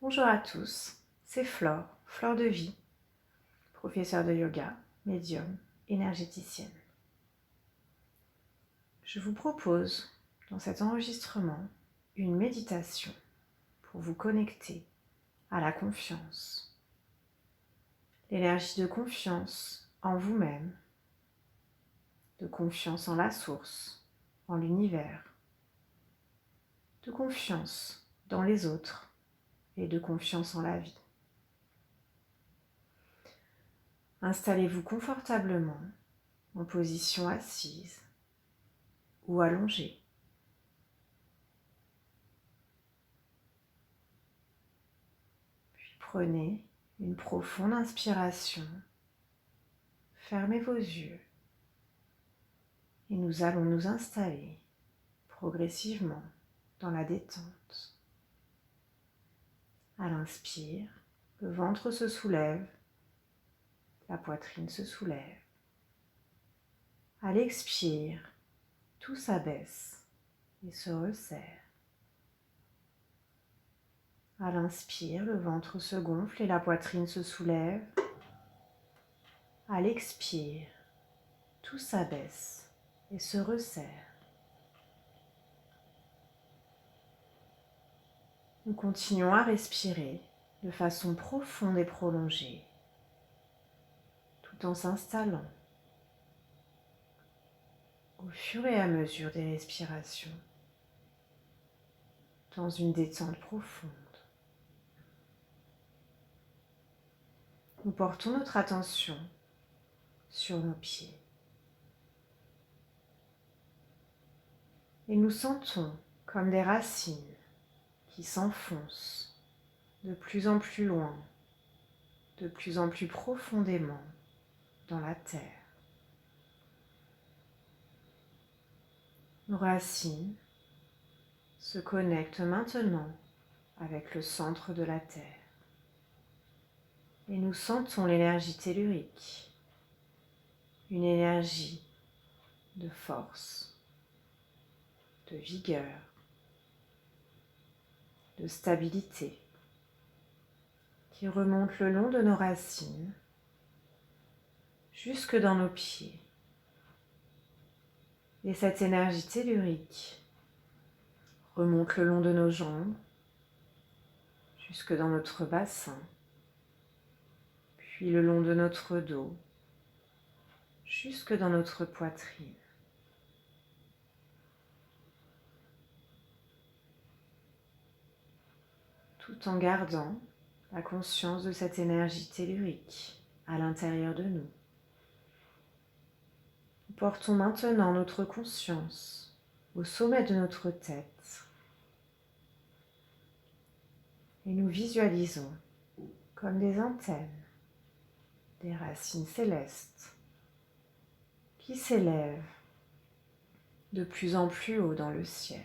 Bonjour à tous, c'est Flore, Flore de Vie, professeure de yoga, médium, énergéticienne. Je vous propose dans cet enregistrement une méditation pour vous connecter à la confiance. L'énergie de confiance en vous-même, de confiance en la source, en l'univers, de confiance dans les autres et de confiance en la vie. Installez-vous confortablement en position assise ou allongée. Puis prenez une profonde inspiration, fermez vos yeux et nous allons nous installer progressivement dans la détente. À l'inspire, le ventre se soulève, la poitrine se soulève. À l'expire, tout s'abaisse et se resserre. À l'inspire, le ventre se gonfle et la poitrine se soulève. À l'expire, tout s'abaisse et se resserre. Nous continuons à respirer de façon profonde et prolongée, tout en s'installant au fur et à mesure des respirations dans une détente profonde. Nous portons notre attention sur nos pieds et nous sentons comme des racines qui s'enfoncent de plus en plus loin, de plus en plus profondément dans la terre. Nos racines se connectent maintenant avec le centre de la terre et nous sentons l'énergie tellurique, une énergie de force, de vigueur, de stabilité qui remonte le long de nos racines jusque dans nos pieds. Et cette énergie tellurique remonte le long de nos jambes jusque dans notre bassin, puis le long de notre dos jusque dans notre poitrine. Tout en gardant la conscience de cette énergie tellurique à l'intérieur de nous. Nous portons maintenant notre conscience au sommet de notre tête et nous visualisons comme des antennes, des racines célestes qui s'élèvent de plus en plus haut dans le ciel,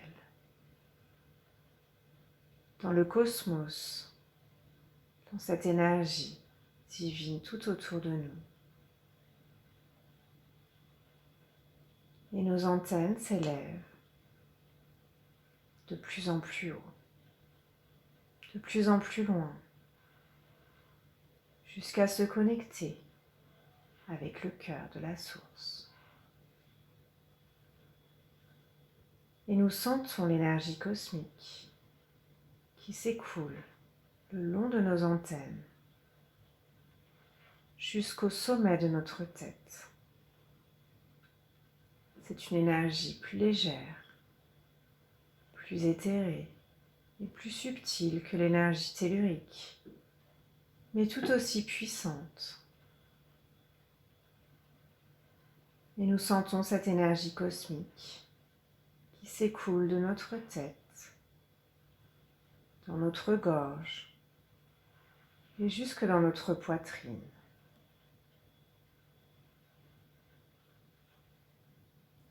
dans le cosmos, dans cette énergie divine tout autour de nous. Et nos antennes s'élèvent de plus en plus haut, de plus en plus loin, jusqu'à se connecter avec le cœur de la source. Et nous sentons l'énergie cosmique qui s'écoule le long de nos antennes jusqu'au sommet de notre tête. C'est une énergie plus légère, plus éthérée et plus subtile que l'énergie tellurique, mais tout aussi puissante. Et nous sentons cette énergie cosmique qui s'écoule de notre tête, dans notre gorge et jusque dans notre poitrine.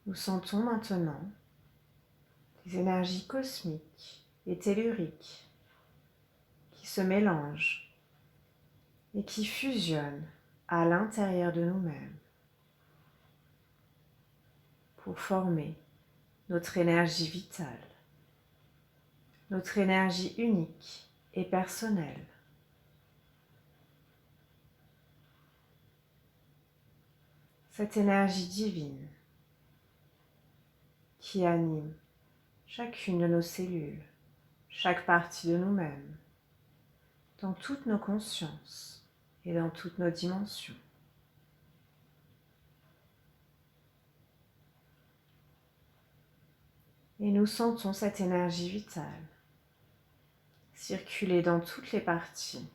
Nous sentons maintenant des énergies cosmiques et telluriques qui se mélangent et qui fusionnent à l'intérieur de nous-mêmes pour former notre énergie vitale, notre énergie unique et personnelle. Cette énergie divine qui anime chacune de nos cellules, chaque partie de nous-mêmes, dans toutes nos consciences et dans toutes nos dimensions. Et nous sentons cette énergie vitale circuler dans toutes les parties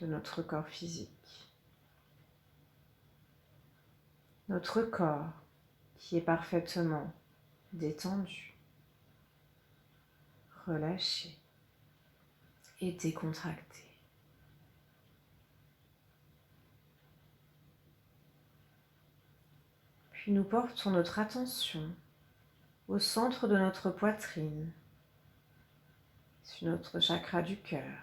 de notre corps physique. Notre corps qui est parfaitement détendu, relâché et décontracté. Puis nous portons notre attention au centre de notre poitrine, sur notre chakra du cœur.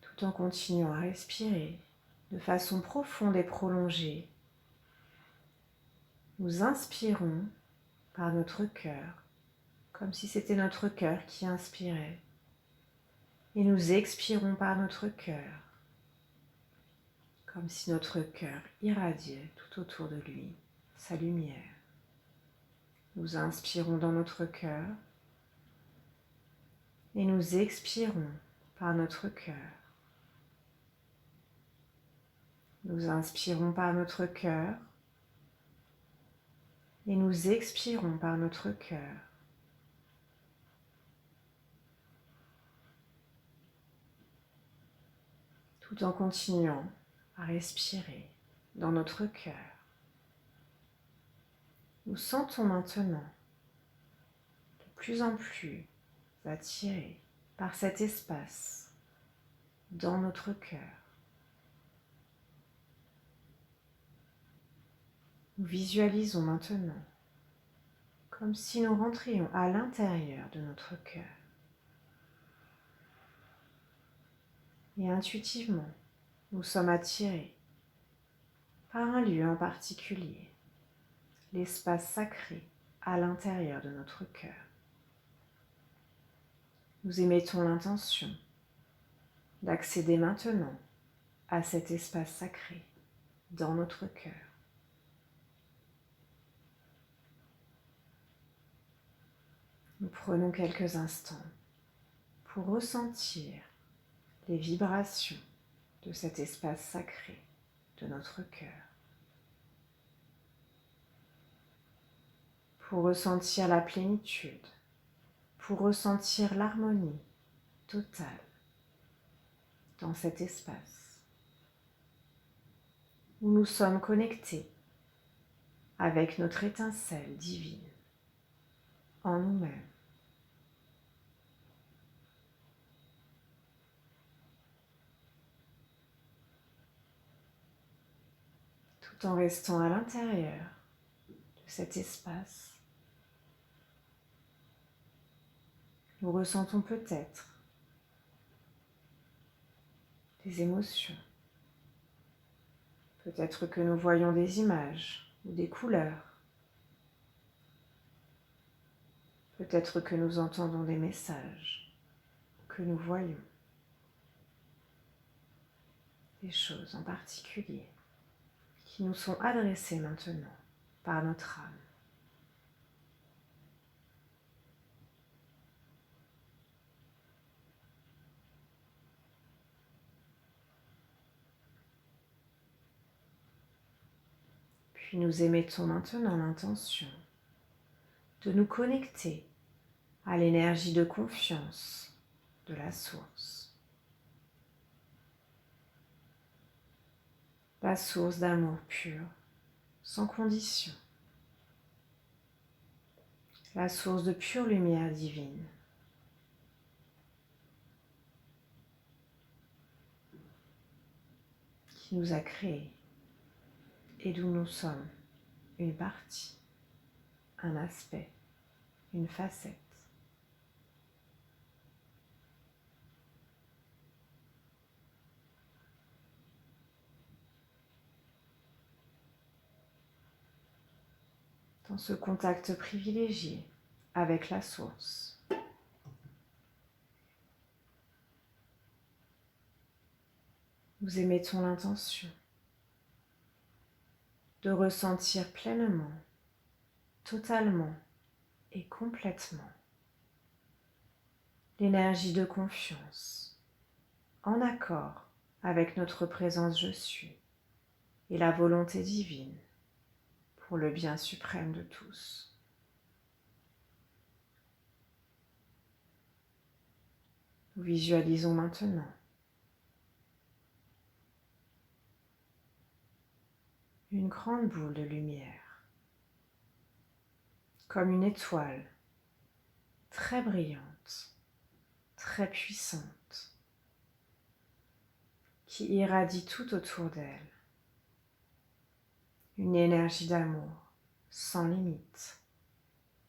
Tout en continuant à respirer de façon profonde et prolongée, nous inspirons par notre cœur, comme si c'était notre cœur qui inspirait, et nous expirons par notre cœur, comme si notre cœur irradiait tout autour de lui sa lumière. Nous inspirons dans notre cœur et nous expirons par notre cœur. Nous inspirons par notre cœur et nous expirons par notre cœur. Tout en continuant à respirer dans notre cœur. Nous sentons maintenant de plus en plus attirés par cet espace dans notre cœur. Nous visualisons maintenant comme si nous rentrions à l'intérieur de notre cœur. Et intuitivement, nous sommes attirés par un lieu en particulier, l'espace sacré à l'intérieur de notre cœur. Nous émettons l'intention d'accéder maintenant à cet espace sacré dans notre cœur. Nous prenons quelques instants pour ressentir les vibrations de cet espace sacré de notre cœur. Pour ressentir la plénitude, pour ressentir l'harmonie totale dans cet espace où nous sommes connectés avec notre étincelle divine en nous-mêmes. Tout en restant à l'intérieur de cet espace, nous ressentons peut-être des émotions. Peut-être que nous voyons des images ou des couleurs. Peut-être que nous entendons des messages, que nous voyons des choses en particulier qui nous sont adressées maintenant par notre âme. Puis nous émettons maintenant l'intention de nous connecter à l'énergie de confiance de la source. La source d'amour pur, sans condition. La source de pure lumière divine. Qui nous a créés et d'où nous sommes une partie, un aspect, une facette. dans ce contact privilégié avec la source. Nous émettons l'intention de ressentir pleinement, totalement et complètement l'énergie de confiance en accord avec notre présence je suis et la volonté divine pour le bien suprême de tous. Nous visualisons maintenant une grande boule de lumière, comme une étoile très brillante, très puissante, qui irradie tout autour d'elle. Une énergie d'amour sans limite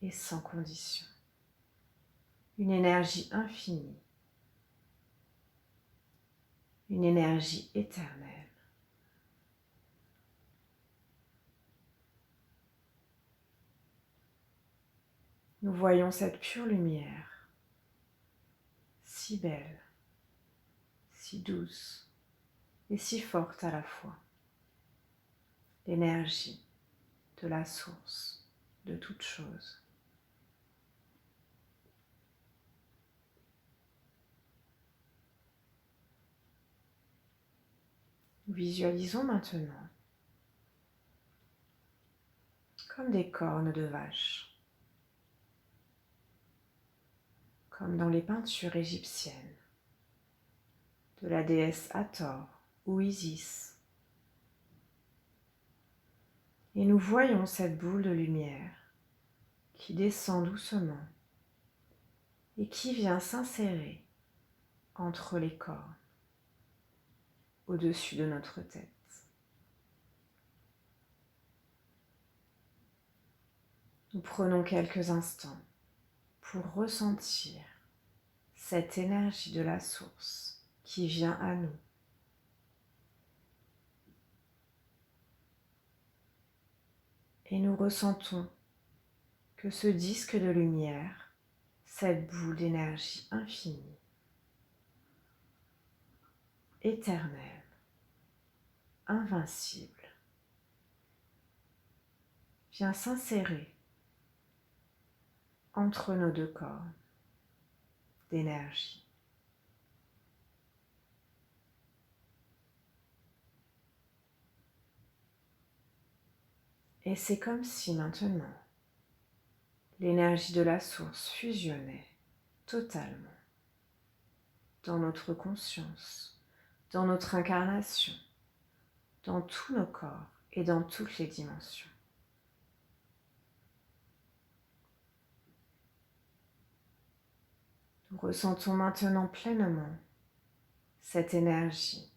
et sans condition. Une énergie infinie. Une énergie éternelle. Nous voyons cette pure lumière, si belle, si douce et si forte à la fois. L'énergie de la source de toute chose. Nous visualisons maintenant comme des cornes de vache, comme dans les peintures égyptiennes de la déesse Hathor ou Isis. Et nous voyons cette boule de lumière qui descend doucement et qui vient s'insérer entre les cornes, au-dessus de notre tête. Nous prenons quelques instants pour ressentir cette énergie de la source qui vient à nous. Et nous ressentons que ce disque de lumière, cette boule d'énergie infinie, éternelle, invincible, vient s'insérer entre nos deux corps d'énergie. Et c'est comme si maintenant l'énergie de la source fusionnait totalement dans notre conscience, dans notre incarnation, dans tous nos corps et dans toutes les dimensions. Nous ressentons maintenant pleinement cette énergie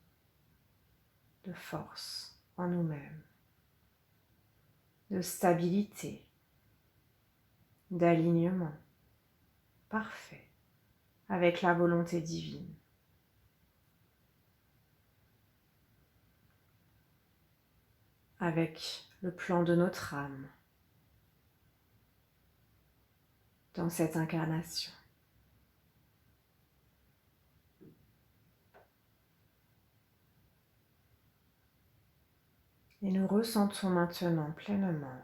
de force en nous-mêmes, de stabilité, d'alignement parfait avec la volonté divine. Avec le plan de notre âme dans cette incarnation. Et nous ressentons maintenant pleinement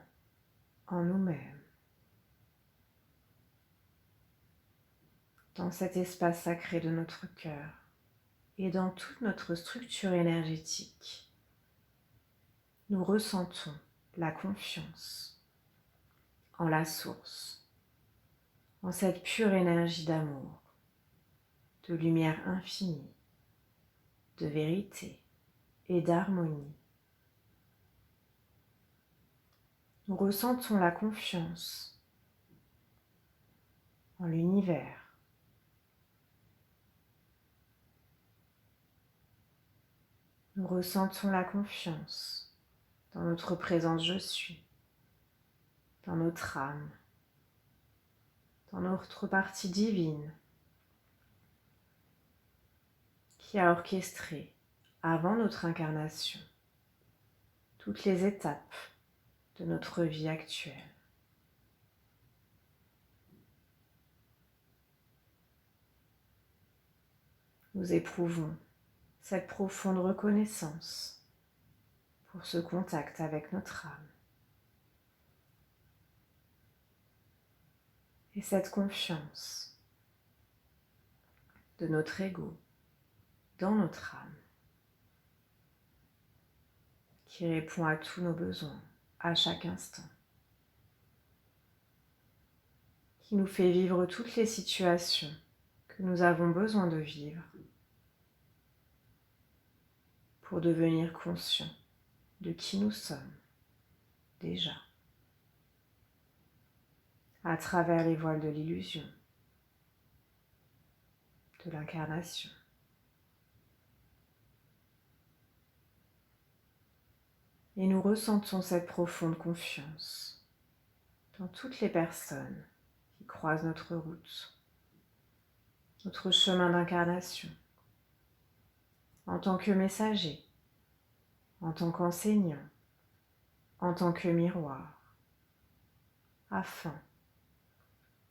en nous-mêmes, dans cet espace sacré de notre cœur et dans toute notre structure énergétique, nous ressentons la confiance en la source, en cette pure énergie d'amour, de lumière infinie, de vérité et d'harmonie. Nous ressentons la confiance en l'univers. Nous ressentons la confiance dans notre présence je suis, dans notre âme, dans notre partie divine qui a orchestré, avant notre incarnation, toutes les étapes de notre vie actuelle. nous éprouvons cette profonde reconnaissance pour ce contact avec notre âme. Et cette confiance de notre ego dans notre âme qui répond à tous nos besoins à chaque instant, qui nous fait vivre toutes les situations que nous avons besoin de vivre pour devenir conscients de qui nous sommes déjà, à travers les voiles de l'illusion, de l'incarnation. Et nous ressentons cette profonde confiance dans toutes les personnes qui croisent notre route, notre chemin d'incarnation, en tant que messager, en tant qu'enseignant, en tant que miroir, afin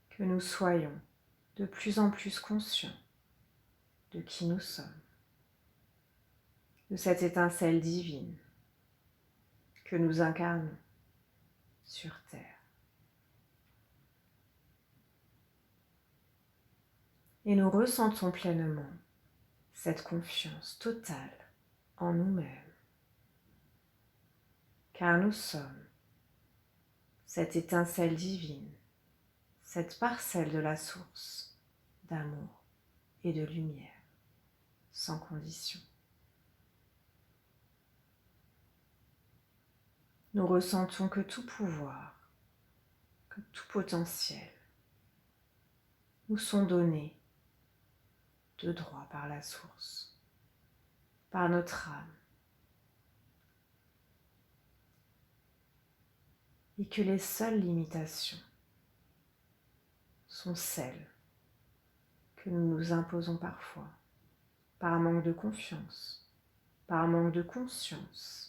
que nous soyons de plus en plus conscients de qui nous sommes, de cette étincelle divine que nous incarnons sur Terre. Et nous ressentons pleinement cette confiance totale en nous-mêmes, car nous sommes cette étincelle divine, cette parcelle de la source d'amour et de lumière, sans condition. Nous ressentons que tout pouvoir, que tout potentiel nous sont donnés de droit par la source, par notre âme, et que les seules limitations sont celles que nous nous imposons parfois, par manque de confiance, par manque de conscience,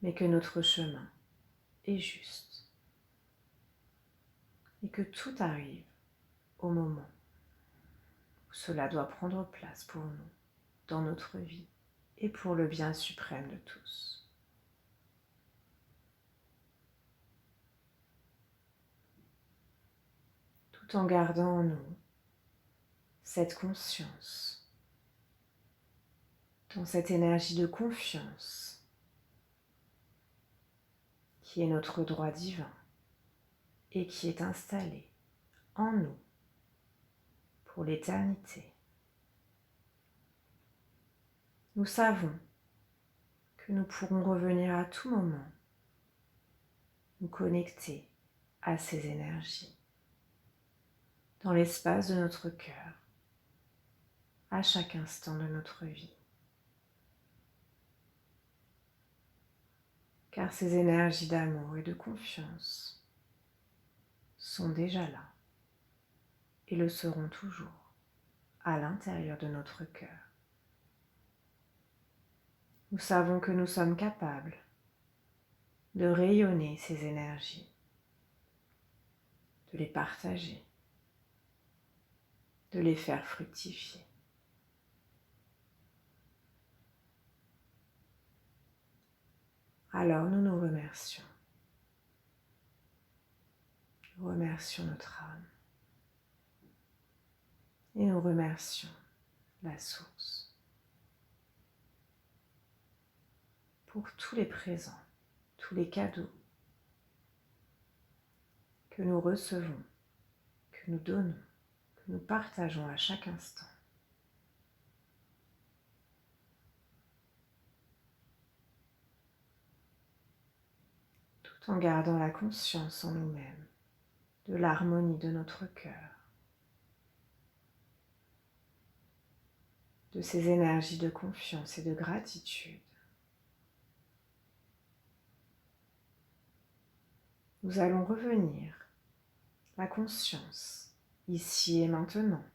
mais que notre chemin est juste et que tout arrive au moment où cela doit prendre place pour nous dans notre vie et pour le bien suprême de tous. Tout en gardant en nous cette conscience, dans cette énergie de confiance qui est notre droit divin et qui est installée en nous pour l'éternité. Nous savons que nous pourrons revenir à tout moment, nous connecter à ces énergies dans l'espace de notre cœur, à chaque instant de notre vie. Car ces énergies d'amour et de confiance sont déjà là et le seront toujours à l'intérieur de notre cœur. Nous savons que nous sommes capables de rayonner ces énergies, de les partager, de les faire fructifier. Alors nous nous remercions. Nous remercions notre âme et nous remercions la source pour tous les présents, tous les cadeaux que nous recevons, que nous donnons, que nous partageons à chaque instant. Tout en gardant la conscience en nous-mêmes de l'harmonie de notre cœur, de ces énergies de confiance et de gratitude. Nous allons revenir la conscience ici et maintenant.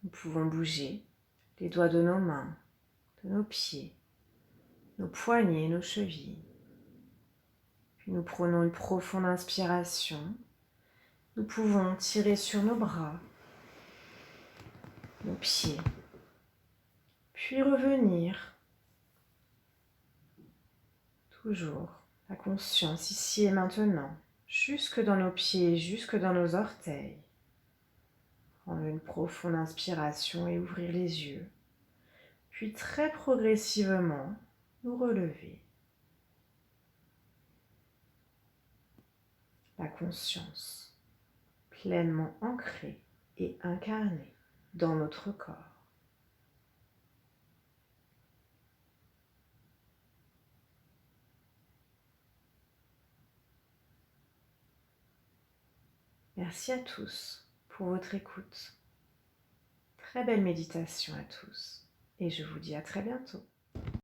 Nous pouvons bouger les doigts de nos mains, de nos pieds, nos poignets et nos chevilles. Puis nous prenons une profonde inspiration. Nous pouvons tirer sur nos bras, nos pieds, puis revenir, toujours la conscience ici et maintenant, jusque dans nos pieds, jusque dans nos orteils. Prendre une profonde inspiration et ouvrir les yeux, puis très progressivement nous relever. La conscience pleinement ancrée et incarnée dans notre corps. Merci à tous pour votre écoute. Très belle méditation à tous et je vous dis à très bientôt.